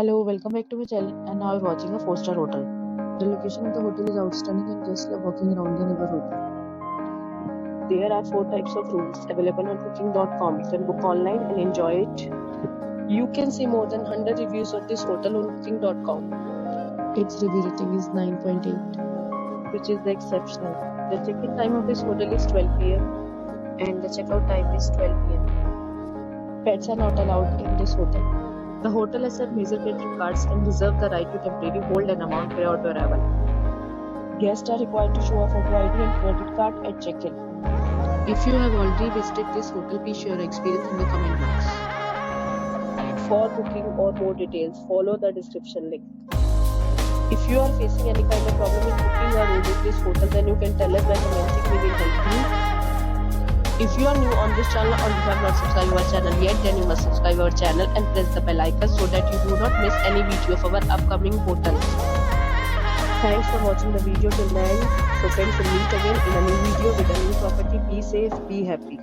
Hello, welcome back to my channel and now we're watching a 4-star hotel. The location of the hotel is outstanding and guests love walking around the neighborhood. There are 4 types of rooms available on booking.com. You can book online and enjoy it. You can see more than 100 reviews of this hotel on booking.com. Its review rating is 9.8, which is the exceptional. The check-in time of this hotel is 12 p.m. and the checkout time is 12 p.m. Pets are not allowed in this hotel. The hotel accepts major credit cards and reserves the right to temporarily hold an amount prior to arrival. Guests are required to show a photo ID and credit card at check-in. If you have already visited this hotel, please share your experience in the comment box. For booking or more details, follow the description link. If you are facing any kind of problem in booking a room in this hotel, then you can tell us by commenting. We will help you. If you are new on this channel or you have not subscribed our channel yet, then you must subscribe our channel and press the bell icon so that you do not miss any video of our upcoming hotels. Thanks for watching the video till the end. So friends, we'll meet again in a new video with a new property. Be safe, be happy.